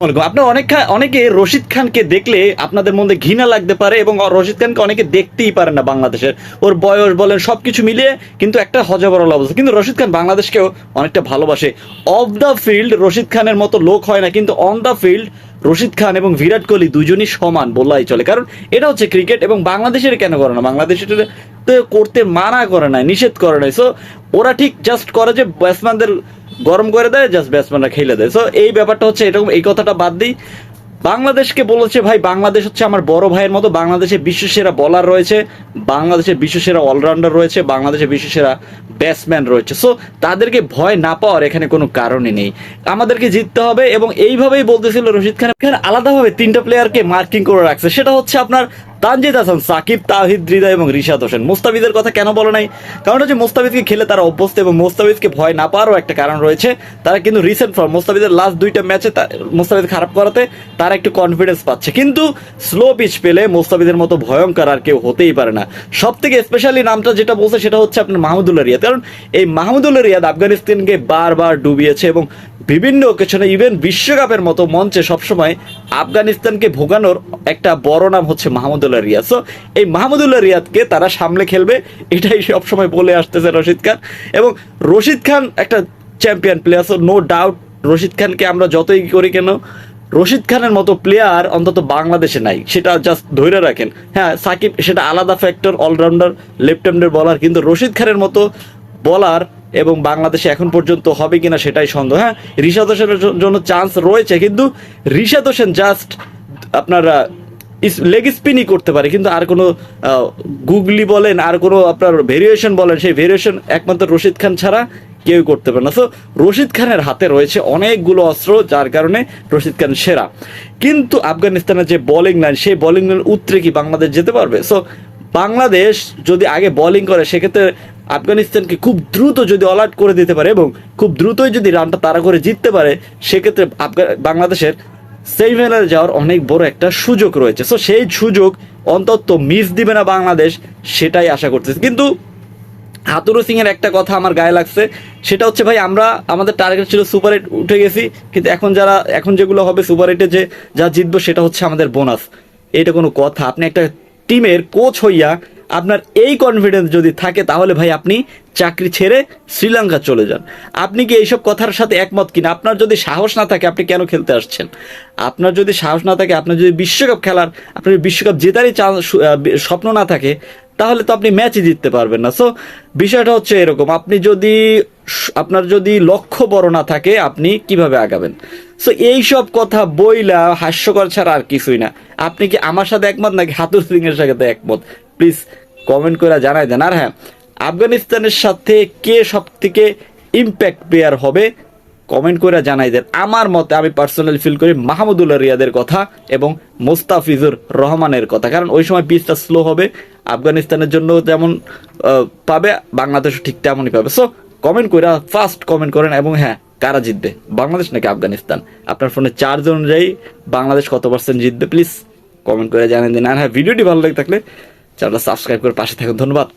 আপনার অনেকে রশিদ খানকে দেখলে আপনাদের মধ্যে ঘৃণা লাগতে পারে এবং রশিদ খানকে অনেকে দেখতেই পারে না বাংলাদেশের। ওর বয়স বলেন সবকিছু মিলিয়ে কিন্তু একটা হযবরল অবস্থা। কিন্তু রশিদ খান বাংলাদেশকেও অনেকটা ভালোবাসে। অফ দ্য ফিল্ড রশিদ খানের মতো লোক হয় না, কিন্তু on the field Rashid Khan এবং বিরাট কোহলি দুজনই সমান বললেই চলে। কারণ এটা হচ্ছে ক্রিকেট, এবং বাংলাদেশের কেন করে না, বাংলাদেশের তো করতে মানা করে নাই, নিষেধ করে নাই। সো ওরা ঠিক জাস্ট করে যে ব্যাটসম্যানদের গরম করে দেয়, জাস্ট ব্যাটসম্যানরা খেলে দেয়। সো এই ব্যাপারটা হচ্ছে এরকম। এই কথাটা বাদ দিই, বাংলাদেশকে বলেছে ভাই বাংলাদেশ হচ্ছে আমার বড় ভাইয়ের মতো। বাংলাদেশে বিশ্বসেরা বলার রয়েছে, বাংলাদেশের বিশ্বসেরা অলরাউন্ডার রয়েছে, বাংলাদেশের বিশ্বসেরা ব্যাটসম্যান রয়েছে। সো তাদেরকে ভয় না পাওয়ার এখানে কোনো কারণই নেই। আমাদেরকে জিততে হবে, এবং এইভাবেই বলতেছিল রশিদ খান। এখানে আলাদাভাবে তিনটা প্লেয়ারকে মার্কিং করে রাখছে, সেটা হচ্ছে আপনার তানজিদ হাসান, সাকিব, তাওহিদ হৃদয় এবং রিশাদ হোসেন। মোস্তাফিজের কথা কেন বলে নাই? কারণ হচ্ছে মোস্তাফিজকে খেলে তারা অভ্যস্ত, এবং মোস্তাফিজকে ভয় না পাওয়ারও একটা কারণ রয়েছে। তারা কিন্তু রিসেন্ট ফর্ম, মোস্তাফিজের লাস্ট দুইটা ম্যাচে মোস্তাফিজ খারাপ করাতে তারা একটু কনফিডেন্স পাচ্ছে। কিন্তু স্লো পিচ পেলে মোস্তাফিজের মতো ভয়ঙ্কর আর কেউ হতেই পারে না। সব থেকে স্পেশালি নামটা যেটা বলছে সেটা হচ্ছে আপনার মাহমুদুল্লাহ রিয়াদ। কারণ এই মাহমুদুল্লাহ রিয়াদ আফগানিস্তানকে বারবার ডুবিয়েছে, এবং বিভিন্ন ওকেশনে ইভেন বিশ্বকাপের মতো মঞ্চে সবসময় আফগানিস্তানকে ভোগানোর একটা বড় নাম হচ্ছে মাহমুদুল্লাহ রিয়াদ। সো এই মাহমুদুল্লাহ রিয়াদকে তারা সামলে খেলবে, এটাই সবসময় বলে আসতেছে রশিদ খান। এবং রশিদ খান একটা champion player, so no doubt Rashid খানকে আমরা যতই করি কেন, রশিদ খানের মতো প্লেয়ার অন্তত বাংলাদেশে নাই, সেটা জাস্ট ধরে রাখেন। হ্যাঁ, সাকিব সেটা আলাদা ফ্যাক্টর, অলরাউন্ডার, লেফট হ্যান্ডের বলার, কিন্তু রশিদ খানের মতো বলার এবং বাংলাদেশে এখন পর্যন্ত হবে কিনা সেটাই সন্দেহ। হ্যাঁ, রিশাদ হোসেনের জন্য চান্স রয়েছে, কিন্তু রিশাদ হোসেন জাস্ট আপনার লেগ স্পিনই করতে পারে, কিন্তু আর কোনো গুগলি বলেন, আর কোনো আপনার ভেরিয়েশন বলেন, সেই ভেরিয়েশন একমাত্র রশিদ খান ছাড়া কেউ করতে পারে না। সো রশিদ খানের হাতে রয়েছে অনেকগুলো অস্ত্র, যার কারণে রশিদ খান সেরা। কিন্তু আফগানিস্তানের যে বোলিং লাইন, সেই বোলিং লাইন উতরে কি বাংলাদেশ যেতে পারবে? সো বাংলাদেশ যদি আগে বোলিং করে, সেক্ষেত্রে আফগানিস্তানকে খুব দ্রুত যদি অল আউট করে দিতে পারে এবং খুব দ্রুতই যদি রানটা তাড়া করে জিততে পারে, সেক্ষেত্রে বাংলাদেশের সেমিফাইনালে যাওয়ার অনেক বড় একটা সুযোগ রয়েছে। সো সেই সুযোগ অন্তত মিস দিবে না বাংলাদেশ, সেটাই আশা করতেছি। কিন্তু হাতুরু সিং এর একটা কথা আমার গায়ে লাগছে, সেটা হচ্ছে ভাই আমরা আমাদের টার্গেট ছিল সুপার এইট, উঠে গেছি, কিন্তু এখন যেগুলো হবে সুপার এইটে যে যা জিতবো সেটা হচ্ছে আমাদের বোনাস। এটা কোনো কথা? আপনি একটা টিমের কোচ হইয়া আপনার এই কনফিডেন্স যদি থাকে, তাহলে ভাই আপনি চাকরি ছেড়ে শ্রীলঙ্কা চলে যান। আপনি কি এইসব কথার সাথে একমত কিনা? আপনার যদি সাহস না থাকে, আপনি কেন খেলতে আসছেন? আপনার যদি সাহস না থাকে, আপনার যদি বিশ্বকাপ খেলার, আপনার বিশ্বকাপ জেতারই স্বপ্ন না থাকে, তাহলে তো আপনি ম্যাচই জিততে পারবেন না। সো বিষয়টা হচ্ছে এরকম, আপনার যদি লক্ষ্য বড় না থাকে, আপনি কিভাবে আগাবেন? সো এইসব কথা বইলা হাস্যকর ছাড়া আর কিছুই না। আপনি কি আমার সাথে একমত নাকি হাতুর সিং এর সাথে একমত? প্লিজ কমেন্ট করে জানাই দেন। আর হ্যাঁ, আফগানিস্তানের সাথে কে সব থেকে ইম্প্যাক্ট প্লেয়ার হবে কমেন্ট করে জানাই দেন। আমার মতে আমি পার্সোনালি ফিল করি মাহমুদুল্লাহ রিয়াদের কথা এবং মোস্তাফিজুর রহমানের কথা। কারণ ওই সময় পিচটা স্লো হবে, আফগানিস্তানের জন্য যেমন পাবে, বাংলাদেশও ঠিক তেমনই পাবে। সো কমেন্ট করে ফার্স্ট কমেন্ট করেন, এবং হ্যাঁ, কারা জিতবে, বাংলাদেশ নাকি আফগানিস্তান? আপনার ফোনে চার্জ অনুযায়ী বাংলাদেশ কত % জিতবে প্লিজ কমেন্ট করে জানিয়ে দিন। আর হ্যাঁ, ভিডিওটি ভালো লাগে থাকলে চ্যানেলটা সাবস্ক্রাইব করে পাশে থাকুন। ধন্যবাদ।